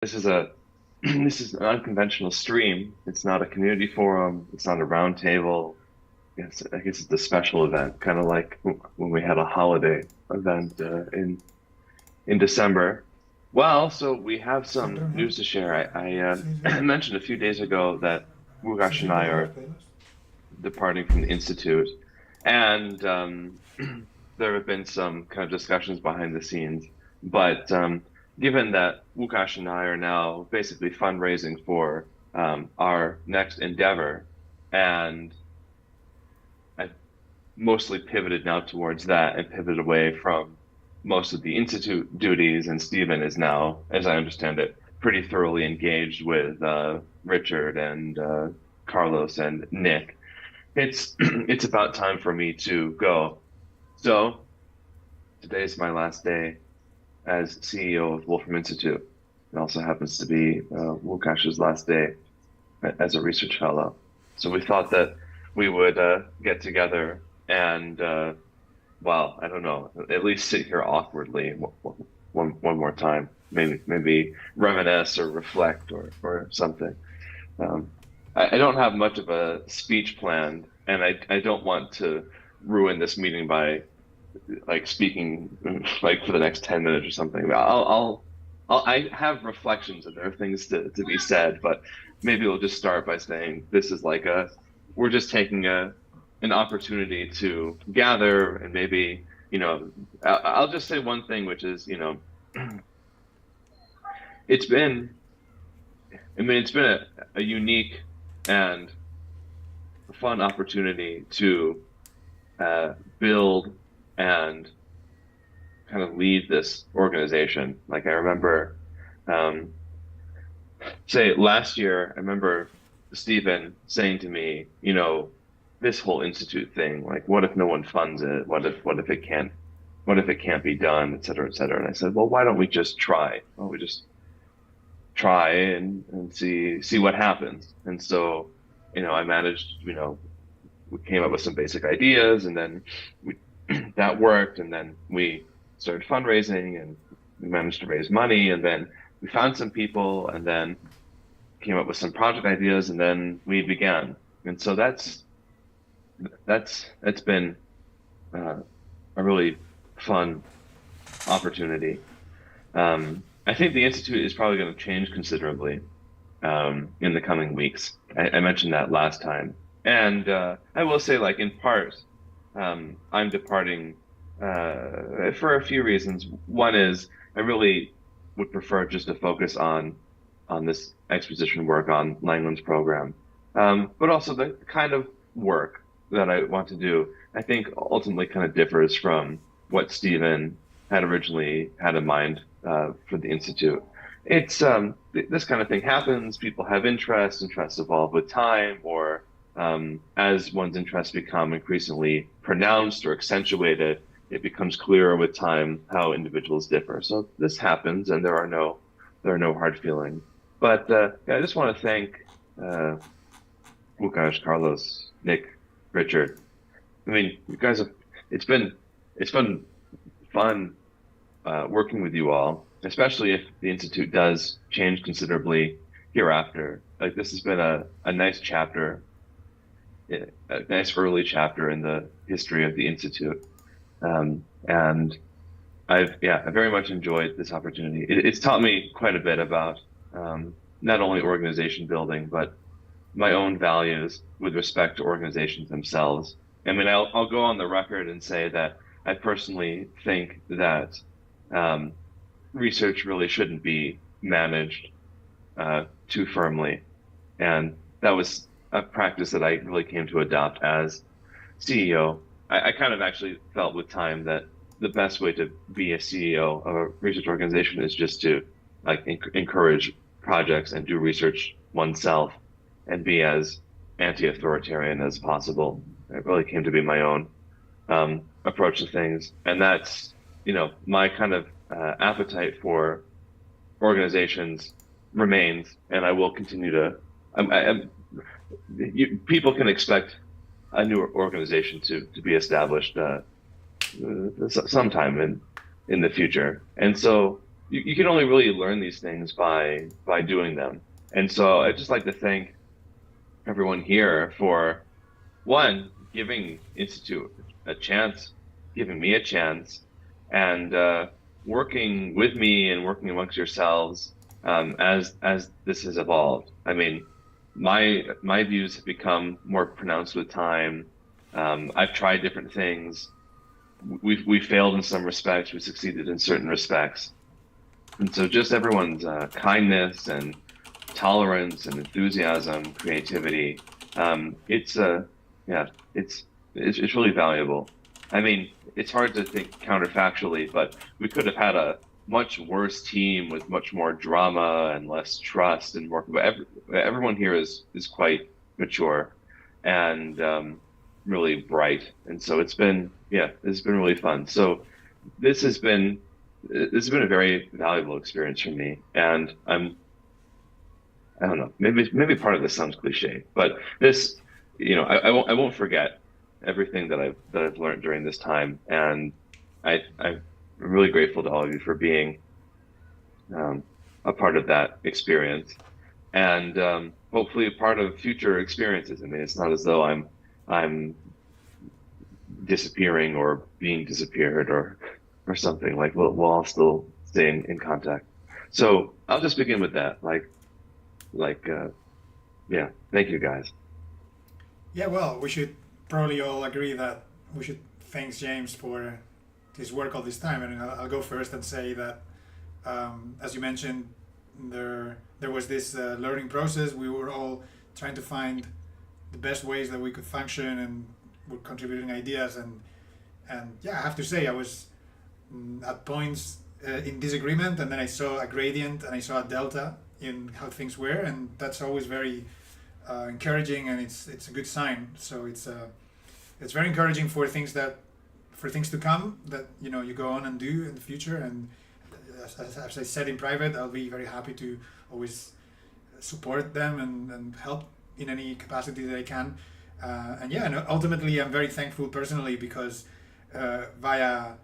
this is a this is an unconventional stream. It's not a community forum. It's not a round table. I guess it's a special event, kind of like when we had a holiday event in December. Well, so we have some news to share. I mentioned a few days ago that Wugash and I are departing from the Institute, and there have been some kind of discussions behind the scenes. But given that Wukash and I are now basically fundraising for our next endeavor, and I've mostly pivoted now towards that and pivoted away from most of the Institute duties, and Stephen is now, as I understand it, pretty thoroughly engaged with Richard and Carlos and Nick. It's it's about time for me to go. So today's my last day as CEO of Wolfram Institute. It also happens to be Lukash's last day as a research fellow. So we thought that we would get together and, well, I don't know, at least sit here awkwardly one more time. Maybe reminisce or reflect or something. Um, I don't have much of a speech planned, and I don't want to ruin this meeting by like speaking like for the next 10 minutes or something. I have reflections and there are things to be said, but maybe we'll just start by saying this is like we're just taking an opportunity to gather and maybe, I'll just say one thing, which is, it's been, it's been a unique and fun opportunity to build and kind of lead this organization. Like I remember, um, say last year, I remember Stephen saying to me, this whole institute thing, like what if no one funds it? What if it can't be done, et cetera, et cetera. And I said, well, why don't we just try? Why don't we just try and see what happens? And so, I managed, we came up with some basic ideas and then we that worked. And then we started fundraising and we managed to raise money. And then we found some people and then came up with some project ideas and then we began. And so that's been uh, a really fun opportunity. I think the Institute is probably going to change considerably in the coming weeks. I mentioned that last time. And I will say, like, in part, I'm departing for a few reasons. One is I really would prefer just to focus on this exposition work on Langland's program, but also the kind of work that I want to do. I think ultimately kind of differs from what Stephen had originally had in mind for the Institute. It's this kind of thing happens. People have interests. Interests evolve with time, or as one's interests become increasingly pronounced or accentuated, it becomes clearer with time how individuals differ. So this happens, and there are no hard feelings. But yeah, I just want to thank uh, Lukaz, Carlos, Nick, Richard. I mean, you guys have it's been it's been fun working with you all, especially if the Institute does change considerably hereafter. Like this has been a nice chapter, a nice early chapter in the history of the Institute. And I very much enjoyed this opportunity. It's taught me quite a bit about not only organization building, but my own values with respect to organizations themselves. I mean, I'll go on the record and say that I personally think that um, research really shouldn't be managed too firmly. And that was a practice that I really came to adopt as CEO. I kind of actually felt with time that the best way to be a CEO of a research organization is just to like encourage projects and do research oneself and be as anti-authoritarian as possible. It really came to be my own approach to things, and that's my kind of appetite for organizations remains, and I will continue to. People can expect a new organization to be established sometime in the future, and so. you can only really learn these things by doing them. And so I'd just like to thank everyone here for one, giving Institute a chance, giving me a chance, and working with me and working amongst yourselves as this has evolved. I mean, my views have become more pronounced with time. I've tried different things. We failed in some respects. We succeeded in certain respects. And so just everyone's kindness and tolerance and enthusiasm, creativity, it's yeah, it's it's really valuable. I mean, it's hard to think counterfactually, but we could have had a much worse team with much more drama and less trust and more. But everyone here is quite mature and really bright, and so it's been yeah, it's been really fun. So this has been this has been a very valuable experience for me, and I don't know, maybe part of this sounds cliche, but this, I won't forget everything that I've learned during this time, and I'm really grateful to all of you for being um, a part of that experience, and hopefully a part of future experiences. I mean, it's not as though I'm disappearing or being disappeared or something. Like we'll all still stay in contact. So I'll just begin with that. Like yeah, thank you guys. Yeah, well, we should probably all agree that we should thank James for his work all this time. And I'll go first and say that, as you mentioned, there was this learning process. We were all trying to find the best ways that we could function, and were contributing ideas. And yeah, I have to say, I was at points in disagreement, and then I saw a gradient and I saw a delta in how things were, and that's always very encouraging, and it's a good sign. So it's very encouraging for things to come that you go on and do in the future. And as I said in private, I'll be very happy to always support them and help in any capacity that I can. And yeah, and ultimately I'm very thankful personally because via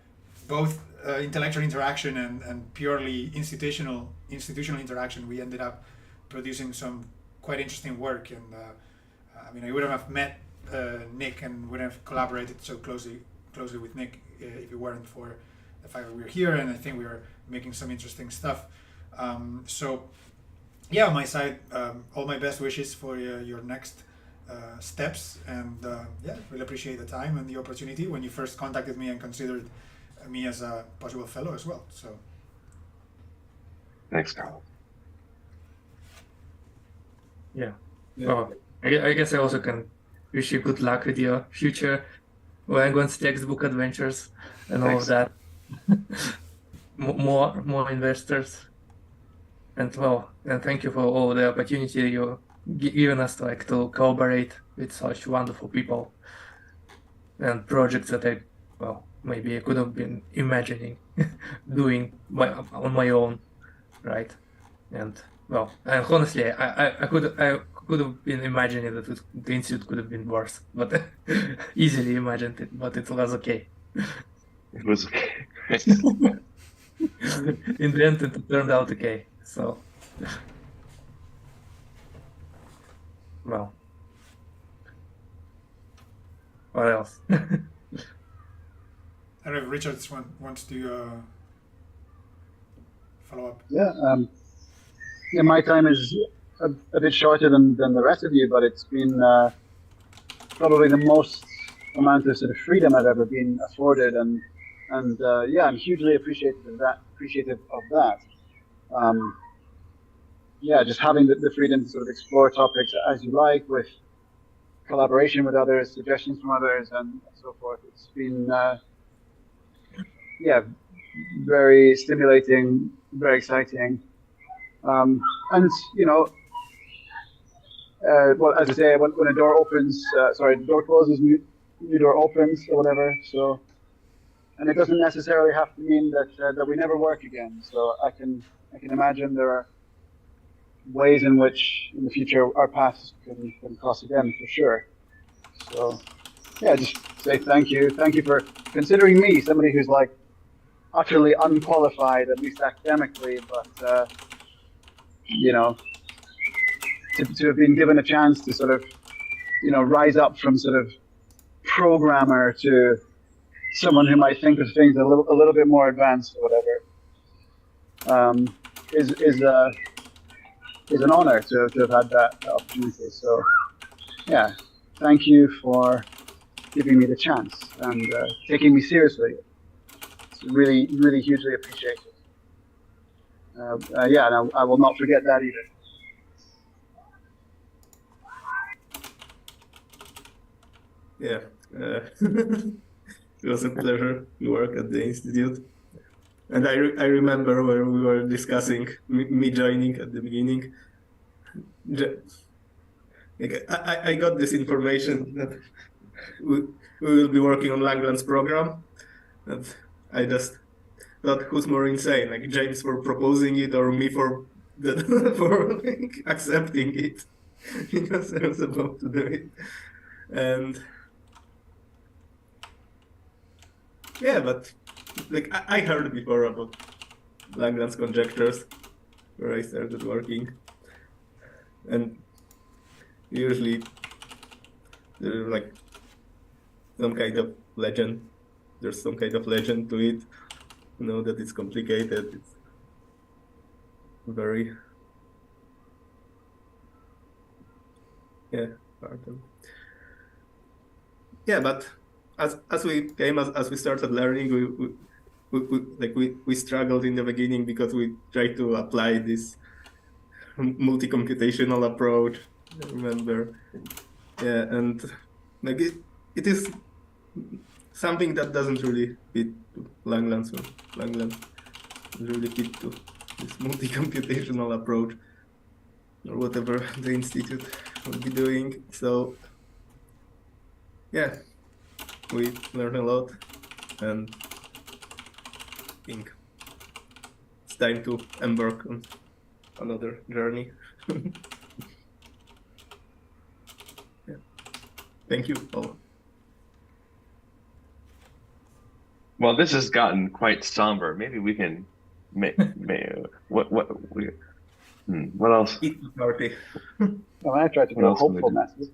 both intellectual interaction and purely institutional interaction, we ended up producing some quite interesting work. And I mean, I wouldn't have met Nick and wouldn't have collaborated so closely with Nick if it weren't for the fact that we're here, and I think we are making some interesting stuff. So yeah, on my side, all my best wishes for your next steps, and yeah, really appreciate the time and the opportunity when you first contacted me and considered me as a possible fellow as well. So Thanks, Carl. Yeah. Yeah. Oh, I guess I also can wish you good luck with your future Wagons textbook adventures and all of Thanks. that. More investors. And well, and thank you for all the opportunity you given us to collaborate with such wonderful people and projects that maybe I could have been imagining doing on my own, right? And well, and honestly, I could have been imagining that the institute could have been worse, but easily imagined it, but it was okay. It was okay. In the end, it turned out okay. So, well, what else? I don't know if Richard wants to follow up. Yeah, yeah, my time is a bit shorter than the rest of you, but it's been probably the most amount of sort of freedom I've ever been afforded, and yeah, I'm hugely appreciative of that. Yeah, just having the freedom to sort of explore topics as you like, with collaboration with others, suggestions from others, and so forth. It's been yeah, very stimulating, very exciting. And well, as I say, when a door opens, sorry, the door closes, new door opens, or whatever. So, and it doesn't necessarily have to mean that we never work again. So I can imagine there are ways in which in the future our paths can cross again for sure. So yeah, just say thank you for considering me somebody who's like utterly unqualified, at least academically, but you know, to have been given a chance to sort of, rise up from sort of programmer to someone who might think of things a little bit more advanced or whatever, is an honor to have had that opportunity. So yeah, thank you for giving me the chance and taking me seriously. It's really, really hugely appreciated. Yeah, and I will not forget that either. Yeah, it was a pleasure to work at the institute. And I remember when we were discussing me joining at the beginning. I got this information that we will be working on Langland's program, and I just thought, who's more insane, like James for proposing it or me for for like, accepting it because I was about to do it. And yeah, but like I heard before about Langland's conjectures where I started working, and usually there's like some kind of legend. There's some kind of legend to it. That it's complicated. It's very hard. Yeah, but as we started learning, we struggled in the beginning because we tried to apply this multi-computational approach. I remember, and like it is something that doesn't really fit to Langland. So Langland doesn't really fit to this multi-computational approach or whatever the institute will be doing. So yeah, we learned a lot, and I think it's time to embark on another journey. Yeah. Thank you, Paul. Well, this has gotten quite somber. Maybe we can what else? Eat the party. Well, I tried to What go else can we hopeful do? message.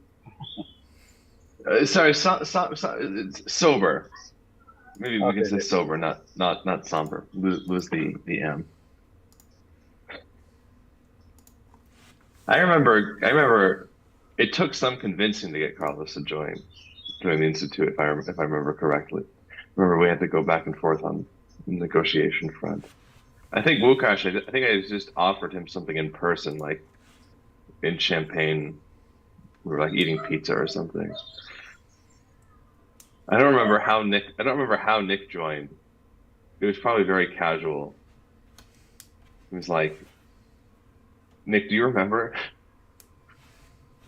Sorry, it's sober. Maybe we can Okay, say good. sober, not somber. Lose the M. I remember it took some convincing to get Carlos to join the institute, if I remember correctly. Remember we had to go back and forth on the negotiation front. I think Lukaz, I think I just offered him something in person, like in Champagne. We were like eating pizza or something. I don't remember how Nick joined. It was probably very casual. It was like, Nick, do you remember?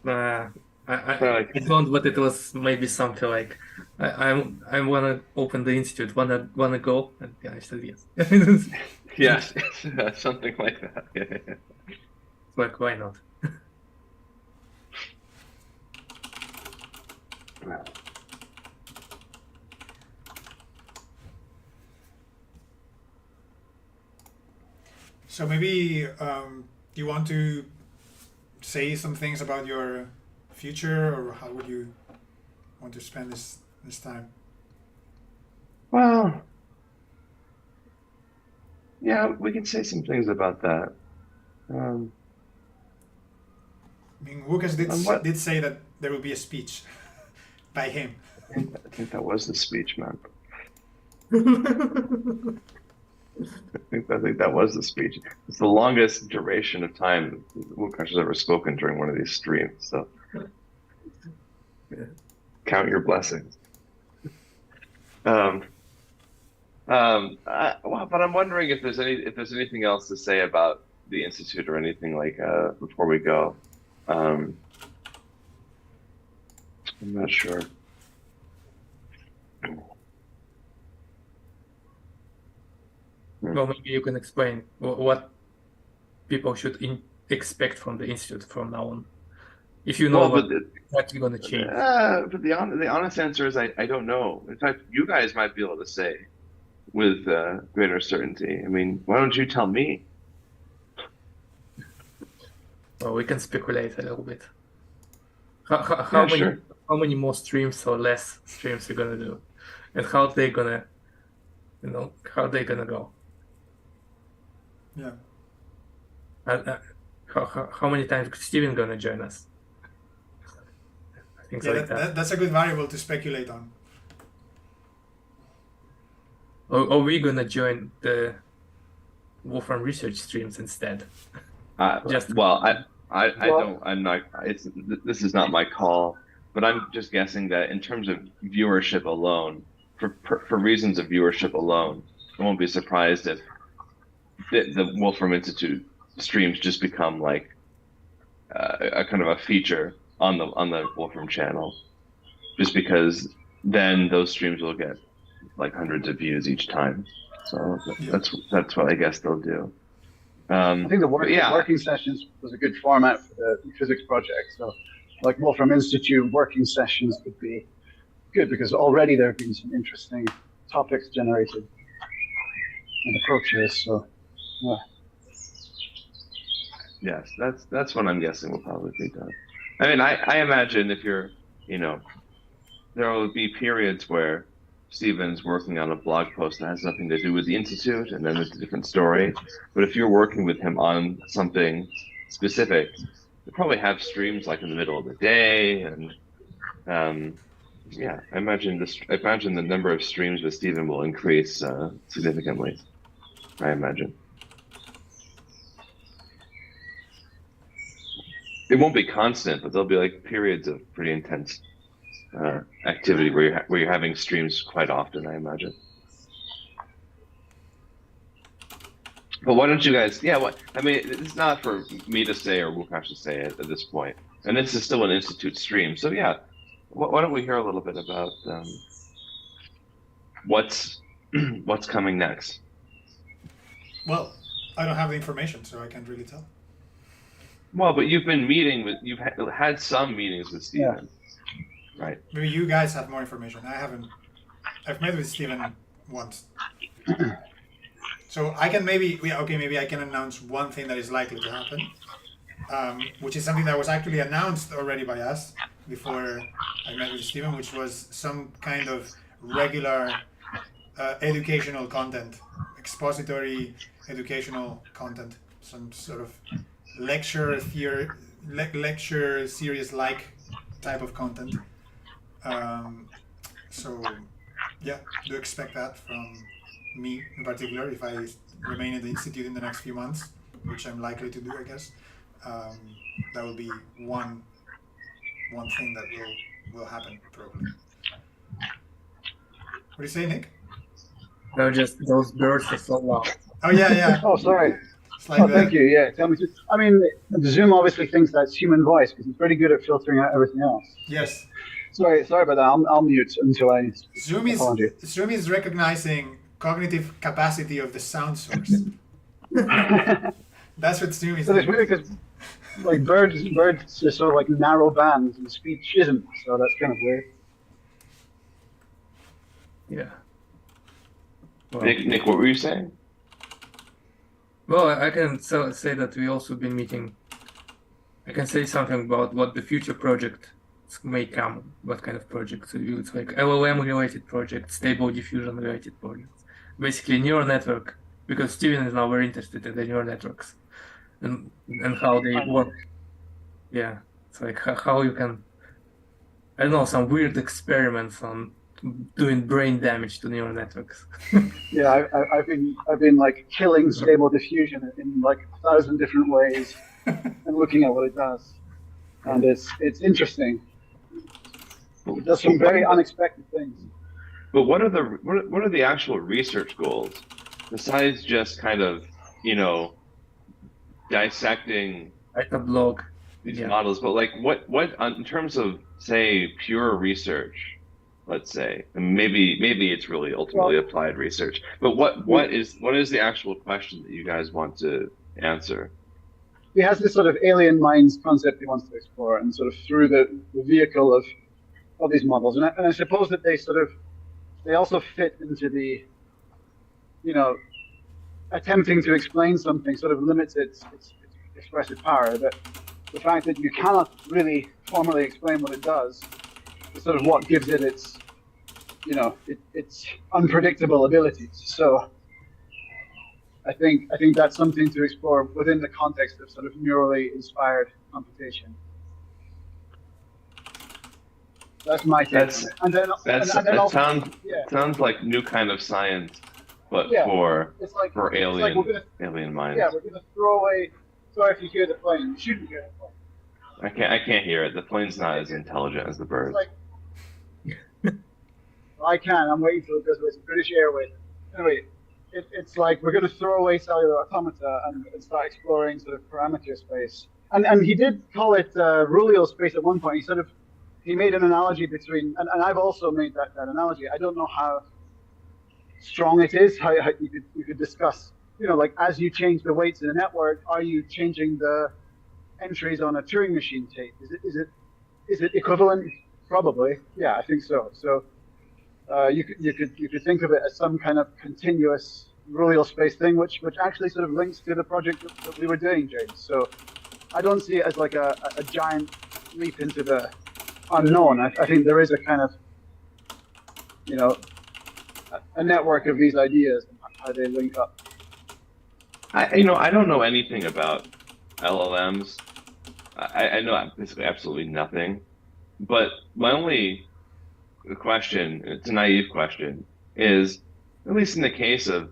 I Like, don't, but it was maybe something like I wanna open the institute, wanna go, and yeah, I said yes. yes, something like that. Like why not? So maybe you want to say some things about your future, or how would you want to spend this time? Well, yeah, we can say some things about that. Um, I mean, Lucas what? did say that there will be a speech by him. I think that was the speech, man. I think that was the speech. It's the longest duration of time Lukaz has ever spoken during one of these streams. So count your blessings. Well, but I'm wondering if there's anything else to say about the institute or anything like before we go. I'm not sure. Well, maybe you can explain what people should expect from the institute from now on, if you know Well, what's actually going to change. but the honest answer is I don't know. In fact, you guys might be able to say with greater certainty? I mean, why don't you tell me? Well, we can speculate a little bit. How Yeah, many sure. how many more streams or less streams you're gonna do, and how they gonna how they gonna go? Yeah. How many times Steven gonna join us? Things Yeah, like that. that's a good variable to speculate on. Or we gonna join the Wolfram research streams instead? Just Well, I Well, don't. I'm not. This is not my call, but I'm just guessing that in terms of viewership alone, for reasons of viewership alone, I won't be surprised if the Wolfram Institute streams just become like a kind of a feature on the Wolfram channel, just because then those streams will get like hundreds of views each time. So Yeah. that's what I guess they'll do. I think the But yeah, working sessions was a good format for the physics project. So, like Wolfram Institute working sessions would be good because already there have been some interesting topics generated and approaches. So, yeah. yes, that's what I'm guessing will probably be done. I mean, I imagine if you're, there will be periods where Stephen's working on a blog post that has nothing to do with the Institute, and then it's a different story. But if you're working with him on something specific, you probably have streams like in the middle of the day, and yeah, I imagine the number of streams with Stephen will increase significantly. I imagine. It won't be constant, but there'll be like periods of pretty intense activity where you're having streams quite often, I imagine. But why don't you guys? Yeah, what I mean, it's not for me to say or Lukaz to say it at this point, and this is still an institute stream. So yeah, why don't we hear a little bit about what's what's coming next? Well, I don't have the information, so I can't really tell. Well, but you've had some meetings with Stephen, right? Maybe you guys have more information. I haven't. I've met with Steven once. So I can maybe I can announce one thing that is likely to happen, which is something that was actually announced already by us before I met with Steven, which was some kind of regular educational content, expository educational content, some sort of lecture series like type of content. So yeah, do expect that from me in particular if I remain at the institute in the next few months, which I'm likely to do, I guess. That will be one thing that will happen probably. What do you say, Nick? No, just those birds are so loud. Oh yeah. Oh, sorry. It's like Oh, thank you. Yeah, tell me. I mean, Zoom obviously thinks that's human voice because it's pretty good at filtering out everything else. Yes. Sorry about that. I'll mute until I. Zoom is recognizing cognitive capacity of the sound source. That's what Zoom is So it's doing. weird because like birds are sort of like narrow bands and speech isn't. So that's kind of weird. Yeah. Well, Nick, what were you saying? well, I can say that we also been meeting. I can say something about what the future project may come, what kind of projects. It's like LLM related projects, stable diffusion related projects. Basically neural network, because Steven is now very interested in the neural networks and how they work. Yeah, it's like how you can, I don't know, some weird experiments on doing brain damage to neural networks. Yeah, I've been like killing stable diffusion in like 1,000 different ways and looking at what it does, and it's interesting. It does some very unexpected things. But what are the actual research goals besides just kind of dissecting Like a blog. these Yeah. models? But like what in terms of say pure research, let's say, and maybe it's really ultimately applied research. But what is the actual question that you guys want to answer? He has this sort of alien minds concept he wants to explore, and sort of through the vehicle of these models, and I suppose that they also fit into the attempting to explain something sort of limits its expressive power. That the fact that you cannot really formally explain what it does is sort of what gives it its unpredictable abilities. So I think that's something to explore within the context of sort of neurally inspired computation. That's my take on it. And then That also, sounds like new kind of science, but yeah, for it's like alien minds. yeah, we're gonna throw away. Sorry if you hear the plane. You shouldn't hear the plane. I can't hear it. The plane's not as intelligent as the bird. I can. I'm waiting for Lukaz. It's British Airways. Anyway, it's like we're going to throw away cellular automata and start exploring sort of parameter space. And he did call it Rulio space at one point. He made an analogy between, and I've also made that analogy. I don't know how strong it is. How you could discuss. Like as you change the weights in a network, are you changing the entries on a Turing machine tape? Is it equivalent? Probably. Yeah, I think so. So. You could think of it as some kind of continuous Rulio space thing, which actually sort of links to the project that we were doing, James. So I don't see it as like a giant leap into the unknown. I think there is a kind of a network of these ideas and how they link up. I don't know anything about LLMs. I know basically absolutely nothing. But my only question, it's a naive question, is at least in the case of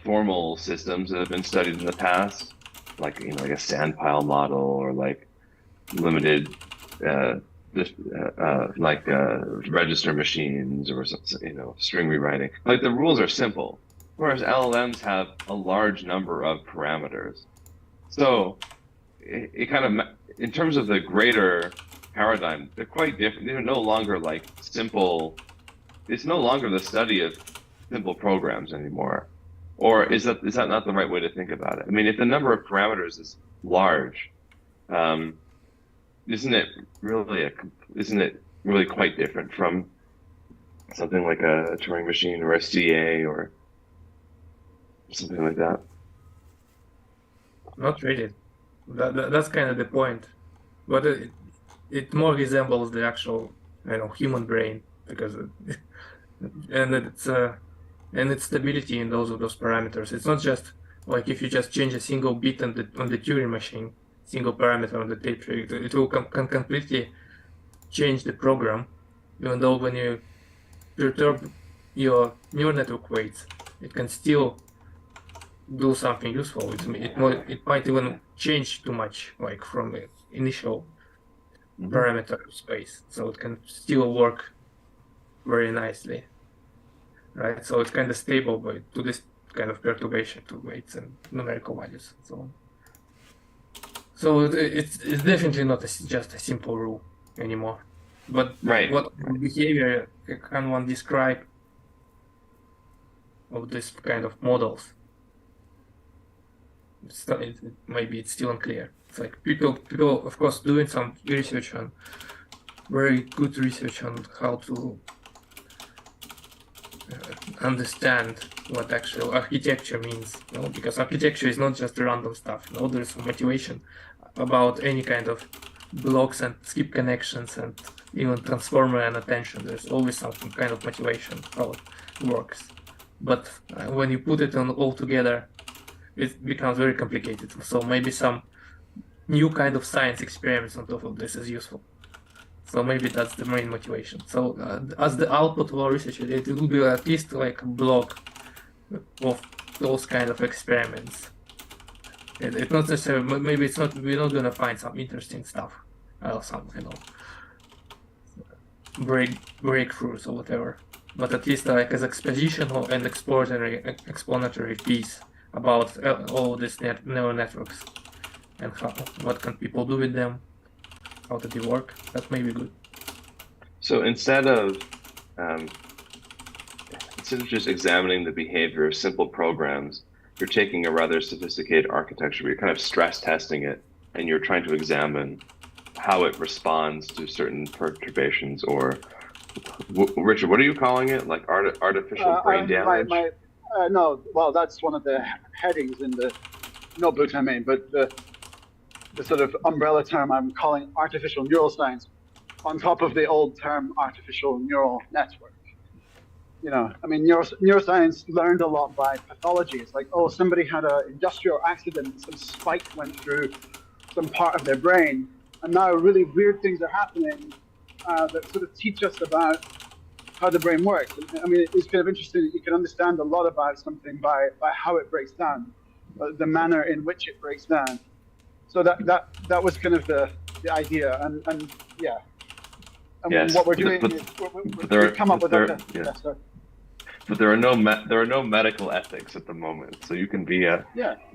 formal systems that have been studied in the past, like like a sandpile model or like limited register machines or string rewriting, like the rules are simple, whereas LLMs have a large number of parameters. So it kind of, in terms of the greater paradigm, they're quite different. They're no longer like simple. It's no longer the study of simple programs anymore. Or is that not the right way to think about it? I mean, if the number of parameters is large, isn't it really quite different from something like a Turing machine or a CA or something like that? Not really. That's kind of the point. But it more resembles the actual, human brain because and its stability in those parameters. It's not just like if you just change a single bit on the Turing machine, single parameter on the tape, it will can completely change the program. Even though when you perturb your neural network weights, it can still do something useful. It might even change too much, like from the initial parameter space, so it can still work very nicely, right? So it's kind of stable to this kind of perturbation to weights and numerical values and so on. So it's definitely not just a simple rule anymore. But what behavior can one describe of this kind of models? Maybe it's still unclear. It's like people, of course, doing some research on very good research on how to understand what actual architecture means. Because architecture is not just random stuff. There's some motivation about any kind of blocks and skip connections and even transformer and attention. There's always some kind of motivation how it works. But when you put it all together, it becomes very complicated. So maybe some new kind of science experiments on top of this is useful. So maybe that's the main motivation. So as the output of our research, it will be at least like a block of those kind of experiments. It's not necessarily, maybe it's not, we're not gonna find some interesting stuff or some, breakthroughs or whatever. But at least like as exposition or an explanatory piece about all these neural networks and what can people do with them, how do they work. That may be good. So instead of just examining the behavior of simple programs, you're taking a rather sophisticated architecture where you're kind of stress testing it and you're trying to examine how it responds to certain perturbations, or Richard, what are you calling it? Like artificial brain damage? No, well, that's one of the headings in the notebooks I made, but the sort of umbrella term I'm calling artificial neuroscience on top of the old term artificial neural network. I mean, neuroscience learned a lot by pathology. It's like, oh, somebody had an industrial accident, some spike went through some part of their brain, and now really weird things are happening that sort of teach us about how the brain works. I mean, it's kind of interesting that you can understand a lot about something by how it breaks down, the manner in which it breaks down. So that was kind of the idea, and yeah. And Yes, what we're doing is we've come up with but there are no medical ethics at the moment, so you can be the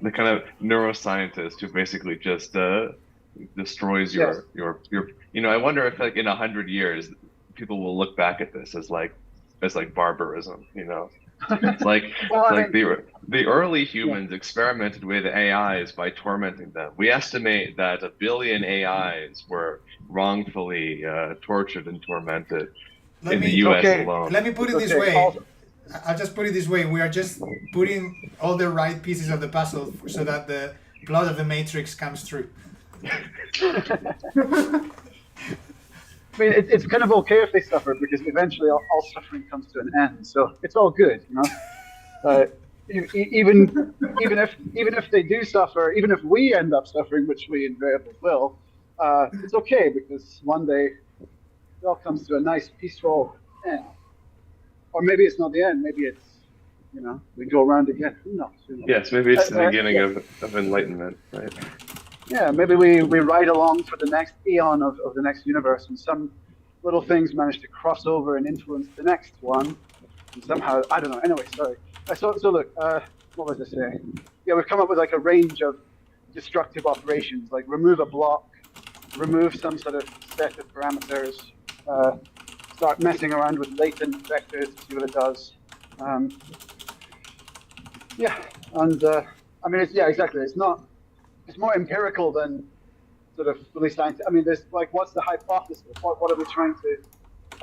kind of neuroscientist who basically just destroys your I wonder if like in 100 years people will look back at this as like barbarism. It's like the early humans experimented with AIs by tormenting them. We estimate that 1 billion AIs were wrongfully tortured and tormented in the US alone. Let me put it this way. I'll just put it this way. We are just putting all the right pieces of the puzzle so that the plot of the Matrix comes true. I mean, it's kind of okay if they suffer, because eventually all suffering comes to an end. So it's all good, even if they do suffer, even if we end up suffering, which we invariably will, it's okay, because one day it all comes to a nice, peaceful end. Or maybe it's not the end. Maybe it's we go around again. Who knows? Yes, maybe it's the beginning of enlightenment, right? Yeah, maybe we ride along for the next eon of the next universe, and some little things manage to cross over and influence the next one. And somehow, I don't know. Anyway, sorry. So look, what was I saying? Yeah, we've come up with like a range of destructive operations, like remove a block, remove some sort of set of parameters, start messing around with latent vectors to see what it does. I mean, exactly. It's more empirical than sort of really scientific. I mean, there's like, what's the hypothesis? What are we trying to?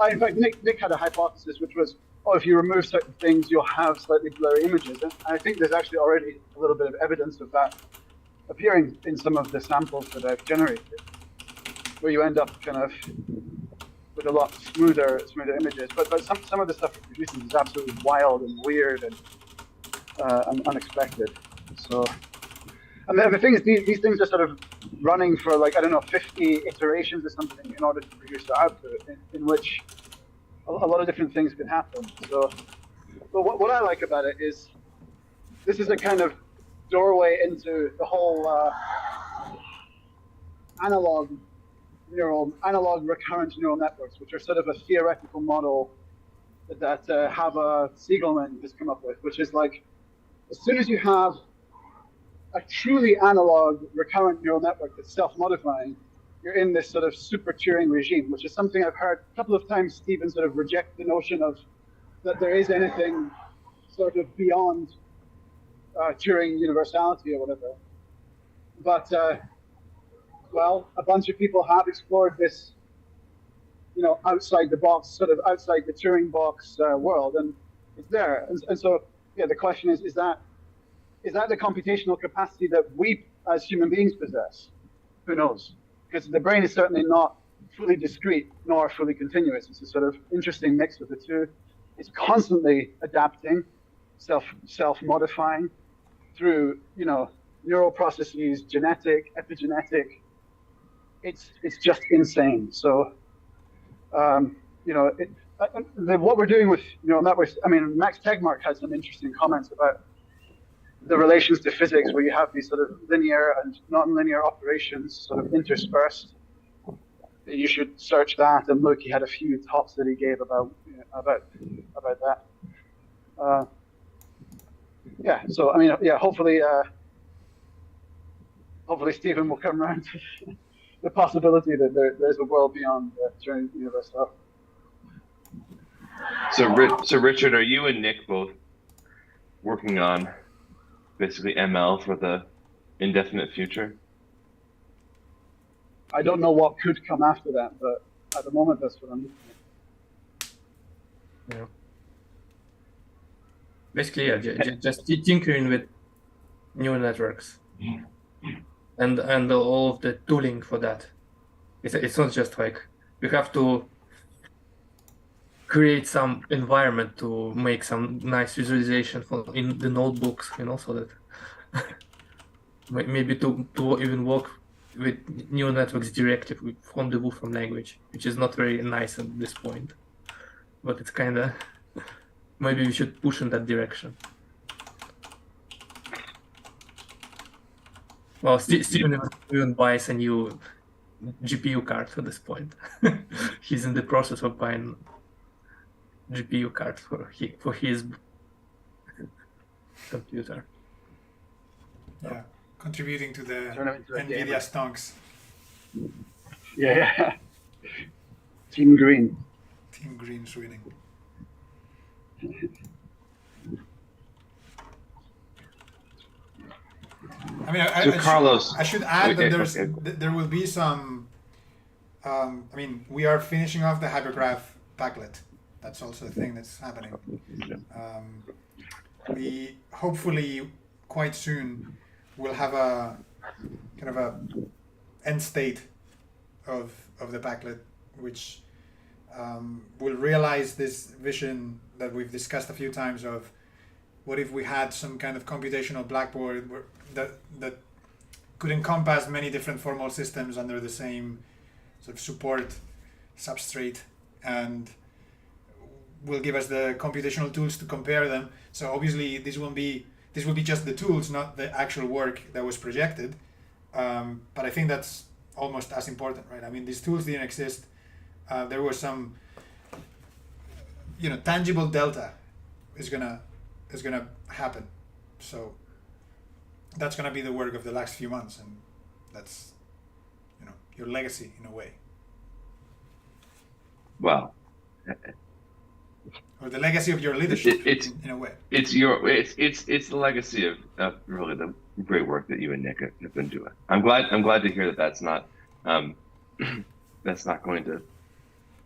In fact, Nick had a hypothesis, which was, if you remove certain things, you'll have slightly blurry images. And I think there's actually already a little bit of evidence of that appearing in some of the samples that I've generated, where you end up kind of with a lot smoother images. But some of the stuff it produces is absolutely wild and weird and unexpected. So, and the thing is, these things are sort of running for like, I don't know, 50 iterations or something in order to produce the output, in which a lot of different things can happen. So, but what I like about it is this is a kind of doorway into the whole analog recurrent neural networks, which are sort of a theoretical model that Hava Siegelman has come up with, which is like, as soon as you have a truly analog recurrent neural network that's self-modifying, you're in this sort of super Turing regime, which is something I've heard a couple of times Stephen sort of reject the notion of that there is anything sort of beyond Turing universality or whatever. But, well, a bunch of people have explored this, outside the box, sort of outside the Turing box world, and it's there. And so, yeah, the question is that the computational capacity that we as human beings possess? Who knows? Because the brain is certainly not fully discrete nor fully continuous. It's a sort of interesting mix of the two. It's constantly adapting, self-modifying through, neural processes, genetic, epigenetic. It's just insane. So, what we're doing with neural networks. I mean, Max Tegmark had some interesting comments about the relations to physics, where you have these sort of linear and non-linear operations sort of interspersed. You should search that and look. He had a few talks that he gave about that. So I mean, hopefully Stephen will come around to the possibility that there's a world beyond Turing universe stuff. So Richard, are you and Nick both working on basically ML for the indefinite future? I don't know what could come after that, but at the moment, that's what I'm looking at. Yeah. Basically, yeah, just tinkering with neural networks and all of the tooling for that. It's not just like you have to create some environment to make some nice visualization for in the notebooks, so that maybe to even work with neural networks directly from the Wolfram language, which is not very nice at this point, but it's kind of maybe we should push in that direction. Well, Steven even buys a new GPU card at this point. He's in the process of buying GPU card for his computer. Yeah, contributing to the Turn him into a NVIDIA gamer. stonks. Yeah. Team Green. Team Green's winning. I mean, Carlos, I should add that okay. there will be some. I mean, we are finishing off the hypergraph packlet. That's also a thing that's happening. We hopefully quite soon will have a kind of a end state of the packlet, which will realize this vision that we've discussed a few times of what if we had some kind of computational blackboard that could encompass many different formal systems under the same sort of support substrate, and will give us the computational tools to compare them. So obviously this will be just the tools, not the actual work that was projected. But I think that's almost as important, right? I mean, these tools didn't exist. There was some, tangible delta is gonna happen. So that's gonna be the work of the last few months, and that's, your legacy in a way, Well, or the legacy of your leadership in a way. it's the legacy of really the great work that you and Nick have been doing. I'm glad to hear that that's not that's not going to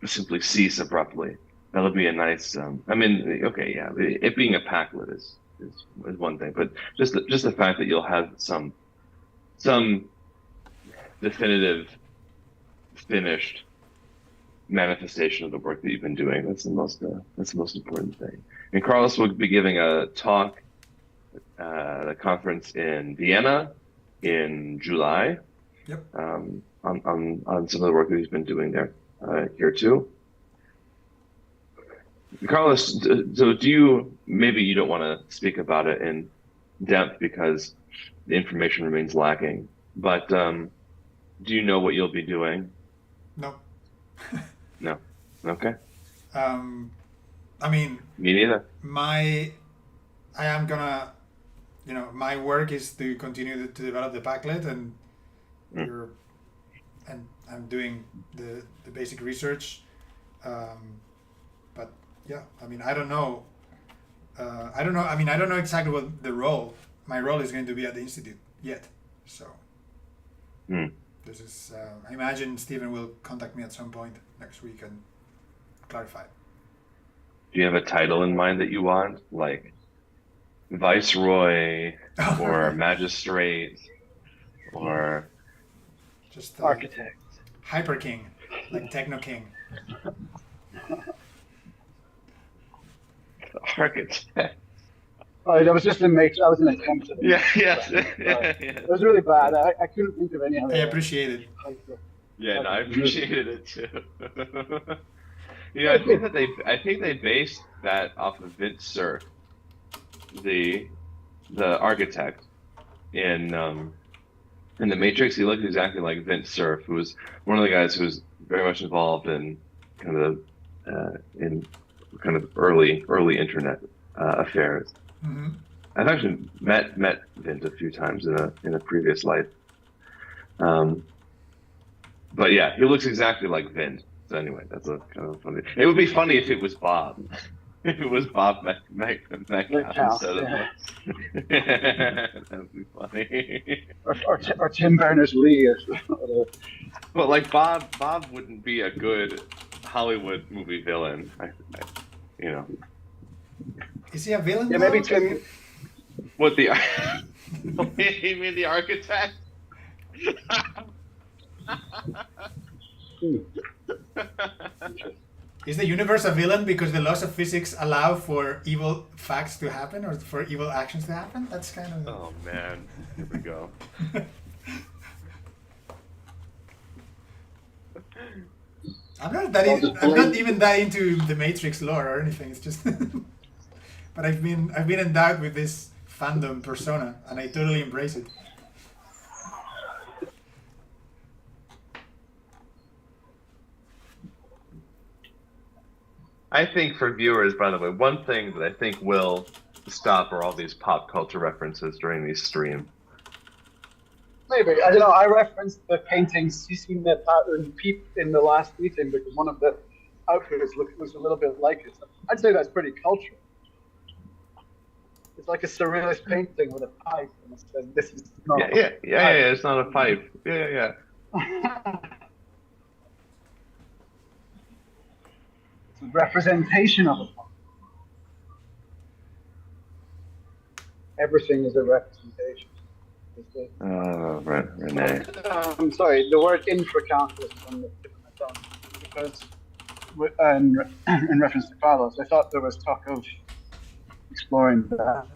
simply cease abruptly. That'll be a nice. It being a packlet is one thing, but just the fact that you'll have some definitive, finished manifestation of the work that you've been doing. That's the most important thing. And Carlos will be giving a talk at a conference in Vienna in July. Yep. On some of the work that he's been doing there here too. Carlos, so maybe you don't want to speak about it in depth because the information remains lacking, but do you know what you'll be doing? No. No. Okay. I mean, Me neither. I am gonna, my work is to continue to develop the packlet, and and I'm doing the basic research. But yeah, I mean, I don't know. I don't know exactly what my role is going to be at the institute yet. So this is. I imagine Stephen will contact me at some point next week and clarify. Do you have a title in mind that you want, like Viceroy or Magistrate or just Architect? Hyper King, like Techno King. Architect? Oh, that was just a mix. I was an attempt. Yeah. It was really bad. I couldn't think of any other. I appreciate it. Yeah, no, I appreciated it too. I think they based that off of Vint Cerf, the architect in the Matrix. He looked exactly like Vint Cerf, who was one of the guys who was very much involved in kind of early internet affairs. Mm-hmm. I've actually met Vint a few times in a previous life. But yeah, he looks exactly like Vint. So anyway, that's a kind of funny. It would be funny if it was Bob. If it was Bob Metcalf instead of us. That would be funny. Or Tim Berners-Lee. But like Bob wouldn't be a good Hollywood movie villain. Is he a villain Yeah, now? maybe Tim. What the? You mean the architect? Interesting. Is the universe a villain because the laws of physics allow for evil facts to happen or for evil actions to happen? That's kind of. Oh man, here we go. I'm not that. I'll just I'm not blame- even that into the Matrix lore or anything. It's just. But I've been endowed with this fandom persona, and I totally embrace it. I think for viewers, by the way, one thing that I think will stop are all these pop culture references during these streams. Maybe. I don't know. I referenced the paintings. You seen that pattern peep in the last meeting because one of the outfits looks a little bit like it. So I'd say that's pretty cultural. It's like a surrealist painting with a pipe, and it says, "This is not." Yeah. It's not a pipe. Yeah. It's a representation of a pipe. Everything is a representation. Oh, right, Renee. I'm sorry, the word infracalculus is on the tip of my tongue because, in reference to Carlos, I thought there was talk of exploring that.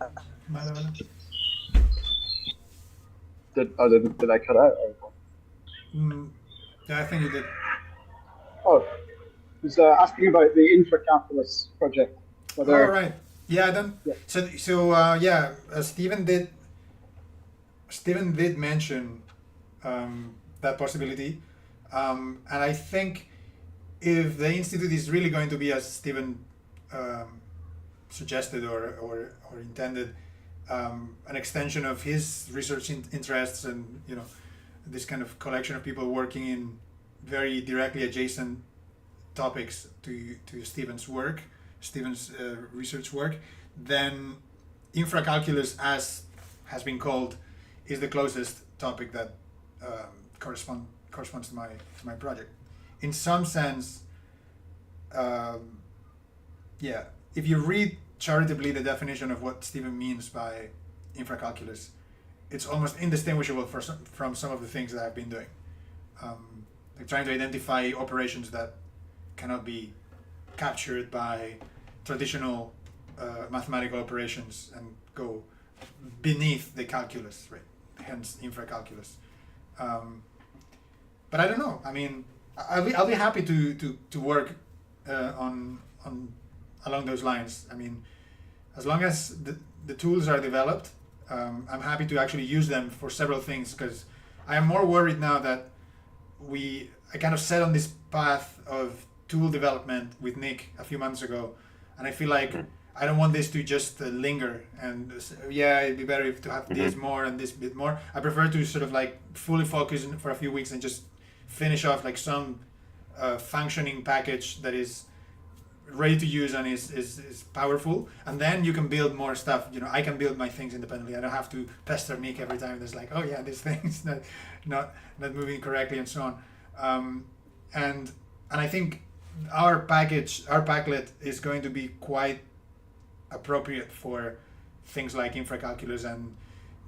Did I cut out? Yeah, I think you did. Oh, I was asking about the infracalculus project. Whether, Oh, right. Yeah, I don't. Yeah. Stephen did mention that possibility, and I think if the institute is really going to be as Stephen suggested or intended, an extension of his research interests, and this kind of collection of people working in very directly adjacent topics to Stephen's research work, then infracalculus, as has been called, is the closest topic that corresponds to my project. In some sense, if you read charitably the definition of what Stephen means by infracalculus, it's almost indistinguishable from some of the things that I've been doing. Like trying to identify operations that cannot be captured by traditional mathematical operations and go beneath the calculus, right? Hence infracalculus. But I don't know. I mean, I'll be happy to work on along those lines. I mean, as long as the tools are developed, I'm happy to actually use them for several things, because I am more worried now that I kind of set on this path of tool development with Nick a few months ago, and I feel like I don't want this to just linger and it'd be better to have this more and this bit more. I prefer to sort of like fully focus for a few weeks and just finish off like some functioning package that is ready to use and is powerful, and then you can build more stuff. I can build my things independently. I don't have to pester Nick every time there's like, oh yeah, this thing's not moving correctly and so on. And I think our packlet is going to be quite appropriate for things like infracalculus and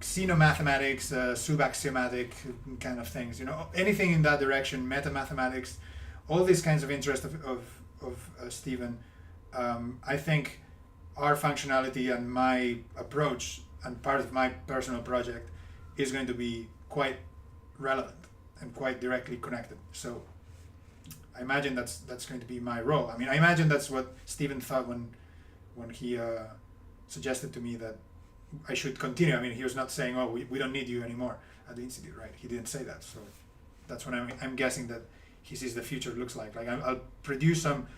xenomathematics, subaxiomatic kind of things. Anything in that direction, metamathematics, all these kinds of interest of Stephen. I think our functionality and my approach and part of my personal project is going to be quite relevant and quite directly connected. So I imagine that's going to be my role. I mean, I imagine that's what Stephen thought when he suggested to me that I should continue. I mean, he was not saying, "Oh, we don't need you anymore at the institute," right? He didn't say that. So that's when I'm guessing that he sees the future looks like. Like I'll produce some.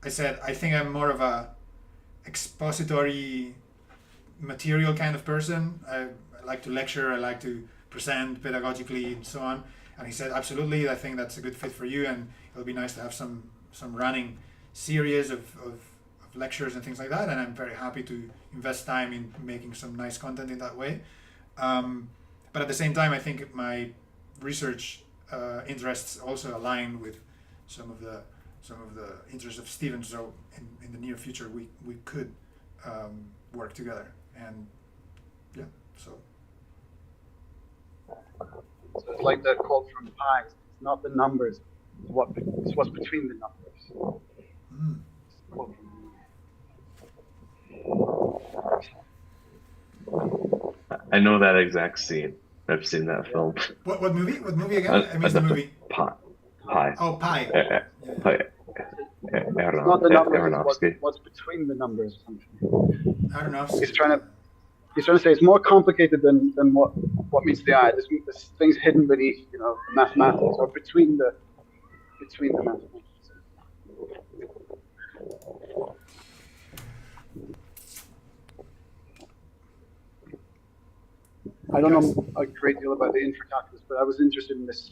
I said I think I'm more of a expository material kind of person. I like to lecture. I like to present pedagogically and so on. And he said, absolutely, I think that's a good fit for you, and it'll be nice to have some running series of lectures and things like that. And I'm very happy to invest time in making some nice content in that way. But at the same time, I think my research interests also align with some of some of the interests of Steven. So in the near future, we could work together. And yeah, so. So it's like the quote from Pi. It's not the numbers. It's what's between the numbers. Mm. I know that exact scene. I've seen that film. What movie? What movie again? I missed the movie. Pi. Oh, Pi. Pi. It's not the numbers. Aronofsky. What's between the numbers? Essentially. I don't know. He's trying to say it's more complicated than what meets the eye. There's things hidden beneath, the mathematics, or between the mathematics. I don't know a great deal about the infracalculus, but I was interested in this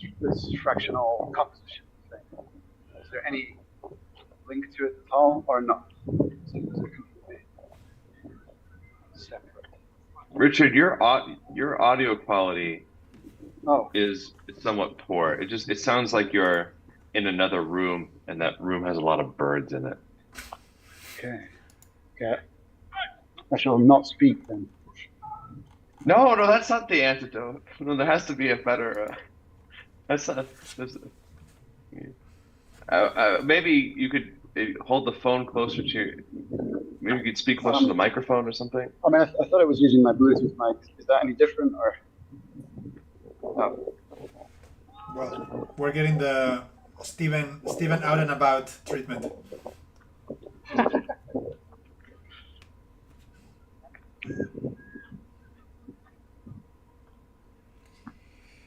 fractional composition thing. Is there any link to it at all, or not? Separate. Richard, your audio quality Oh. is somewhat poor. It sounds like you're in another room, and that room has a lot of birds in it. Okay. I shall not speak then. No, that's not the antidote. No, there has to be a better. That's not. Maybe you could hold the phone closer to. Maybe you could speak closer to the microphone or something. I mean, I thought I was using my Bluetooth mic. Is that any different, or? No. Well, we're getting the Steven out and about treatment.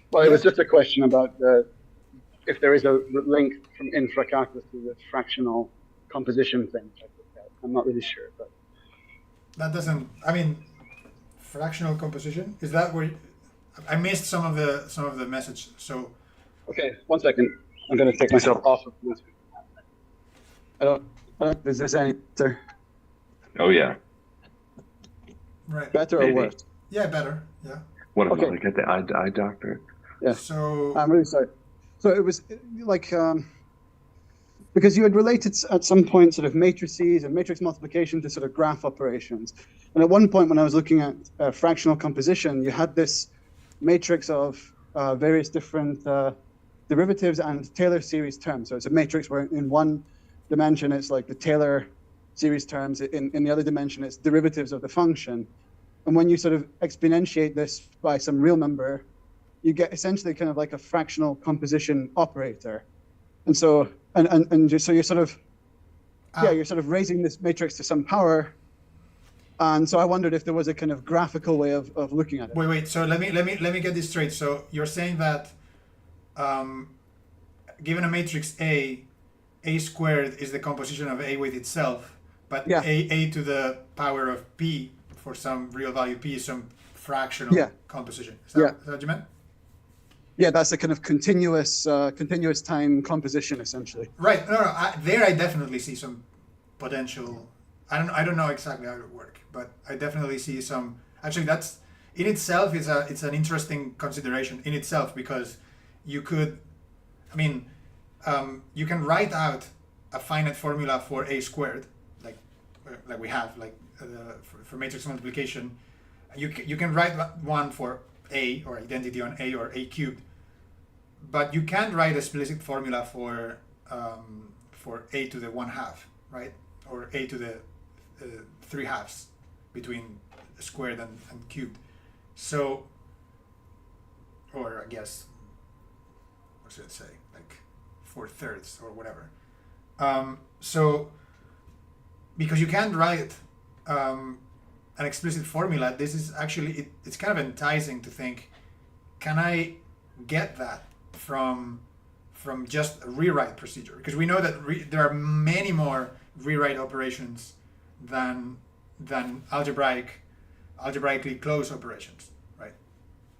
Well, it was just a question about if there is a link from infracalculus to the fractional composition thing. I'm not really sure, but That doesn't. I mean, fractional composition, is that where? I missed some of the message. So. Okay, 1 second. I'm going to take myself off of Bluetooth. I don't. Is this any better? Oh yeah. Right. Better Maybe. or worse? Yeah, better. Yeah. What about Okay. like at the eye doctor? Yeah. So. I'm really sorry. So it was like because you had related at some point sort of matrices and matrix multiplication to sort of graph operations, and at one point when I was looking at fractional composition, you had this matrix of various different derivatives and Taylor series terms. So it's a matrix where in one dimension it's like the Taylor series terms, in the other dimension it's derivatives of the function, and when you sort of exponentiate this by some real number, you get essentially kind of like a fractional composition operator. And so so you're sort of you're sort of raising this matrix to some power. And so I wondered if there was a kind of graphical way of looking at it. Wait. So let me get this straight. So you're saying that given a matrix A squared is the composition of A with itself, but Yeah. A to the power of P for some real value P is some fractional composition. Is that what you meant? Yeah, that's a kind of continuous time composition, essentially. Right. No. I definitely see some potential. I don't know exactly how it would work, but I definitely see some. Actually, that's in itself it's an interesting consideration in itself, because you could, I mean, you can write out a finite formula for A squared, like we have, like for matrix multiplication. You can write one for A, or identity on A, or A cubed, but you can't write a explicit formula for A to the 1/2, right? Or A to the 3/2 between squared and cubed. So, or I guess, what should it say? Like 4/3 or whatever. So, because you can't write an explicit formula, this is actually, it's kind of enticing to think, can I get that from just a rewrite procedure? Because we know that there are many more rewrite operations than algebraically closed operations, right?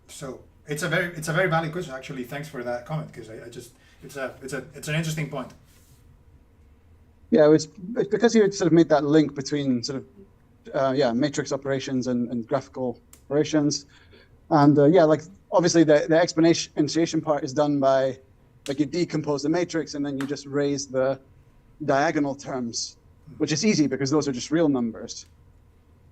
So it's a very valid question, actually. Thanks for that comment, because it's an interesting point. Yeah, it's because you had sort of made that link between sort of matrix operations and graphical operations, and like obviously the exponentiation part is done by, like, you decompose the matrix and then you just raise the diagonal terms, which is easy because those are just real numbers.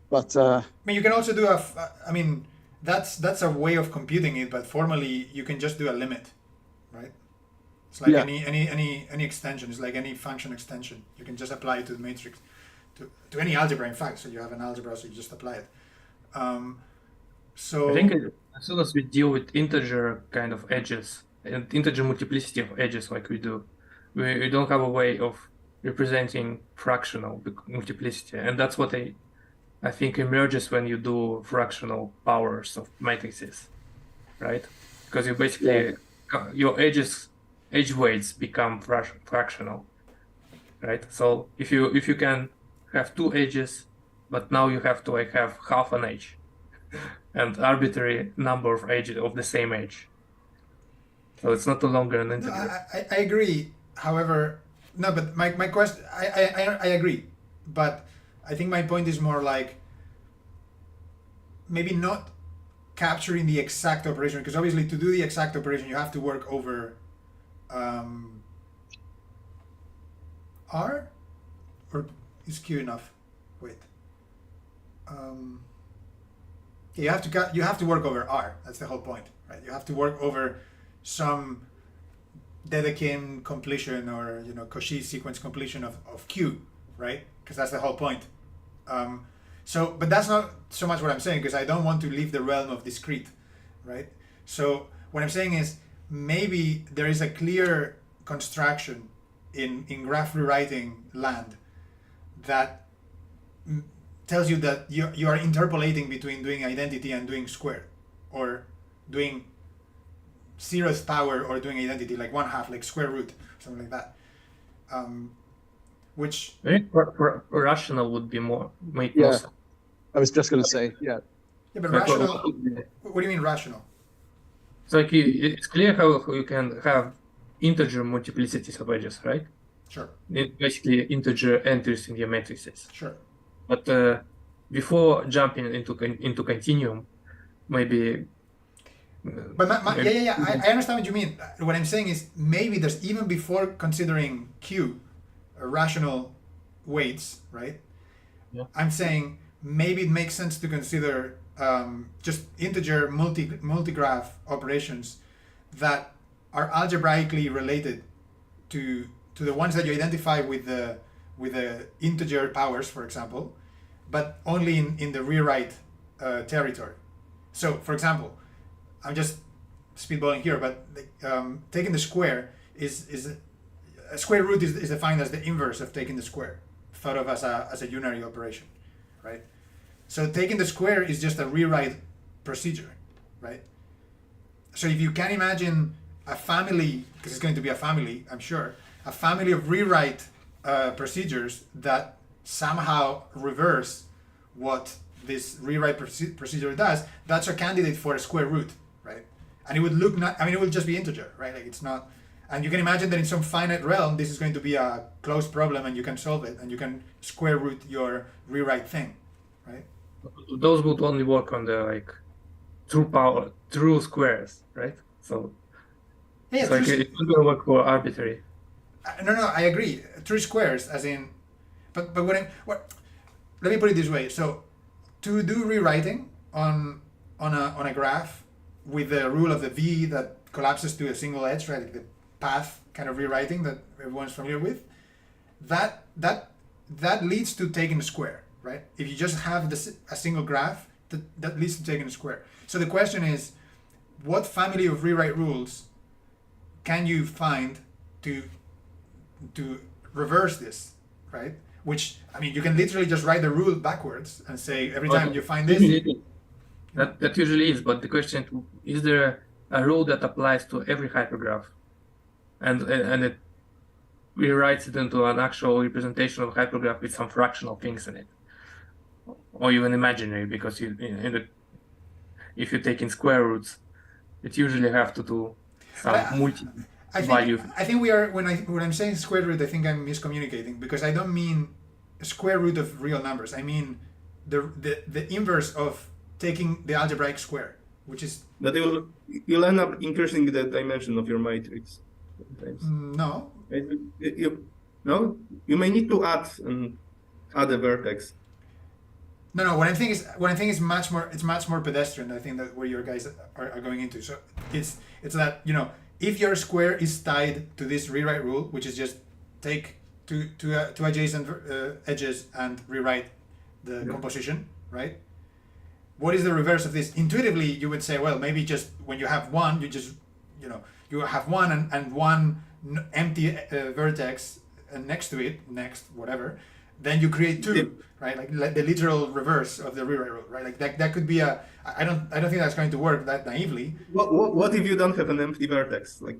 But I mean, you can also do I mean, that's a way of computing it, but formally you can just do a limit, right? It's like Yeah. any extension. It's like any function extension. You can just apply it to the matrix, to any algebra, in fact. So you have an algebra, so you just apply it. So I think as soon as we deal with integer kind of edges and integer multiplicity of edges like we do, we don't have a way of representing fractional multiplicity, and that's what I think emerges when you do fractional powers of matrices, right? Because you basically your edge weights become fractional, right? So if you can have two edges, but now you have to like have half an edge and arbitrary number of edges of the same edge. So it's not no longer an no, integer. I agree. However, no, but my question, I agree, but I think my point is more like maybe not capturing the exact operation, because obviously to do the exact operation you have to work over R, or is Q enough? Wait. You have to work over R. That's the whole point, right? You have to work over some Dedekind completion, or Cauchy sequence completion of Q, right? Because that's the whole point. But that's not so much what I'm saying, because I don't want to leave the realm of discrete, right? So what I'm saying is maybe there is a clear construction in graph rewriting land that tells you that you are interpolating between doing identity and doing squared, or doing 0th power or doing identity, like 1/2, like square root, something like that. Which I think rational would be make Yeah. more sense. I was just going to say, yeah. yeah, but Like, rational. What do you mean rational? So like it's clear how you can have integer multiplicities of edges, right? Sure, Basically integer entries in your matrices. sure. But before jumping into continuum, maybe. But I understand what you mean. What I'm saying is maybe there's, even before considering Q, rational weights, right? Yeah. I'm saying maybe it makes sense to consider just integer multigraph operations that are algebraically related to the ones that you identify with the integer powers, for example, but only in the rewrite territory. So, for example, I'm just speedballing here, but taking the square is a square root is defined as the inverse of taking the square, thought of as a unary operation, right? So taking the square is just a rewrite procedure, right? So if you can imagine a family, because it's going to be a family, I'm sure, a family of rewrite procedures that somehow reverse what this rewrite procedure does, that's a candidate for a square root, right? And it would look it would just be integer, right? Like it's not, and you can imagine that in some finite realm, this is going to be a closed problem and you can solve it and you can square root your rewrite thing, right? Those would only work on the true squares, right? So Yeah, it's it's not gonna work for arbitrary. No, I agree. True squares, as in, but let me put it this way. So, to do rewriting on a graph with the rule of the V that collapses to a single edge, right? Like the path kind of rewriting that everyone's familiar with, that leads to taking a square, right? If you just have a single graph, that leads to taking a square. So the question is, what family of rewrite rules can you find to reverse this, right? Which, I mean, you can literally just write the rule backwards and say every time you find this. That usually is, but the question is there a rule that applies to every hypergraph, and it rewrites it into an actual representation of a hypergraph with some fractional things in it, or even imaginary, because if you take in square roots, it usually have to do some multi-value. I think we are, when I'm saying square root, I think I'm miscommunicating, because I don't mean square root of real numbers. I mean the inverse of taking the algebraic square, which is that you'll end up increasing the dimension of your matrix. no. No, you may need to add a vertex. No. What I'm thinking is much more. It's much more pedestrian. I think that where your guys are going into. So it's that if your square is tied to this rewrite rule, which is just take two adjacent edges and rewrite the composition, right? What is the reverse of this? Intuitively, you would say, well, maybe just when you have one, you just you have one and one empty vertex next to it, whatever. Then you create two, right? Like the literal reverse of the rewrite rule, right? Like that could be a. I don't think that's going to work that naively. What if you don't have an empty vertex? Like,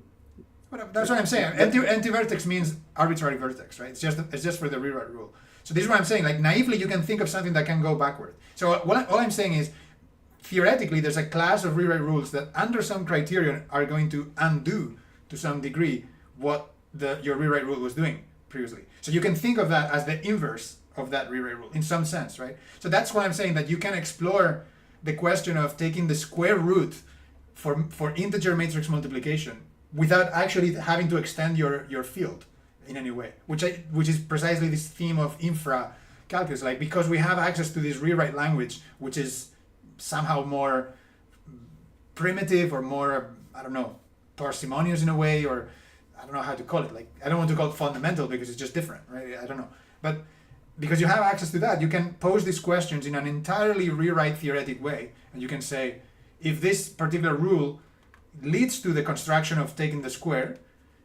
But that's what I'm saying. Empty vertex means arbitrary vertex, right? It's just for the rewrite rule. So this is what I'm saying. Like naively, you can think of something that can go backward. So all I'm saying is, theoretically, there's a class of rewrite rules that, under some criterion, are going to undo to some degree what your rewrite rule was doing previously. So you can think of that as the inverse of that rewrite rule in some sense, right? So that's why I'm saying that you can explore the question of taking the square root for integer matrix multiplication without actually having to extend your field in any way, which is precisely this theme of infra calculus. Like, because we have access to this rewrite language, which is somehow more primitive or more, I don't know, parsimonious in a way, or I don't know how to call it. Like, I don't want to call it fundamental because it's just different, right? I don't know. But because you have access to that, you can pose these questions in an entirely rewrite theoretic way. And you can say, if this particular rule leads to the construction of taking the square,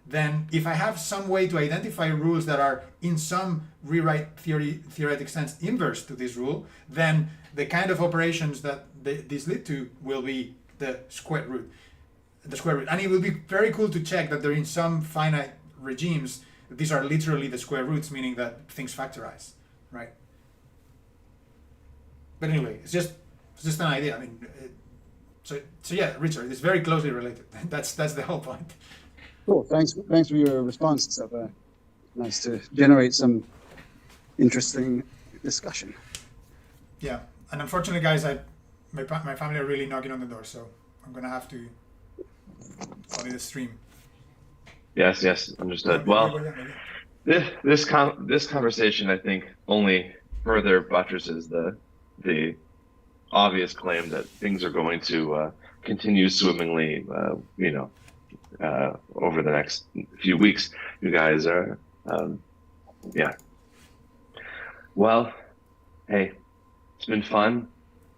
then if I have some way to identify rules that are in some rewrite theoretic sense inverse to this rule, then the kind of operations that these lead to will be the square root. And it will be very cool to check that they're in some finite regimes. These are literally the square roots, meaning that things factorize, right? But anyway, it's just an idea. I mean, so yeah, Richard, it's very closely related. That's the whole point. Cool. Thanks for your response. It's nice to generate some interesting discussion. Yeah, and unfortunately, guys, my family are really knocking on the door, so I'm gonna have to call it a stream. Yes, understood. Well, this conversation, I think, only further buttresses the obvious claim that things are going to continue swimmingly, over the next few weeks. You guys are, yeah. Well, hey, it's been fun,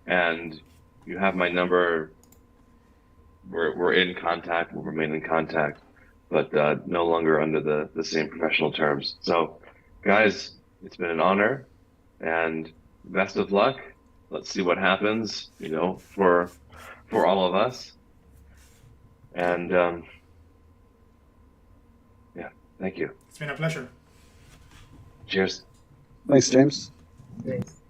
and you have my number. We're in contact. We'll remain in contact, but no longer under the same professional terms. So, guys, it's been an honor, and best of luck. Let's see what happens, for all of us. And yeah, thank you. It's been a pleasure. Cheers. Thanks, James. Thanks.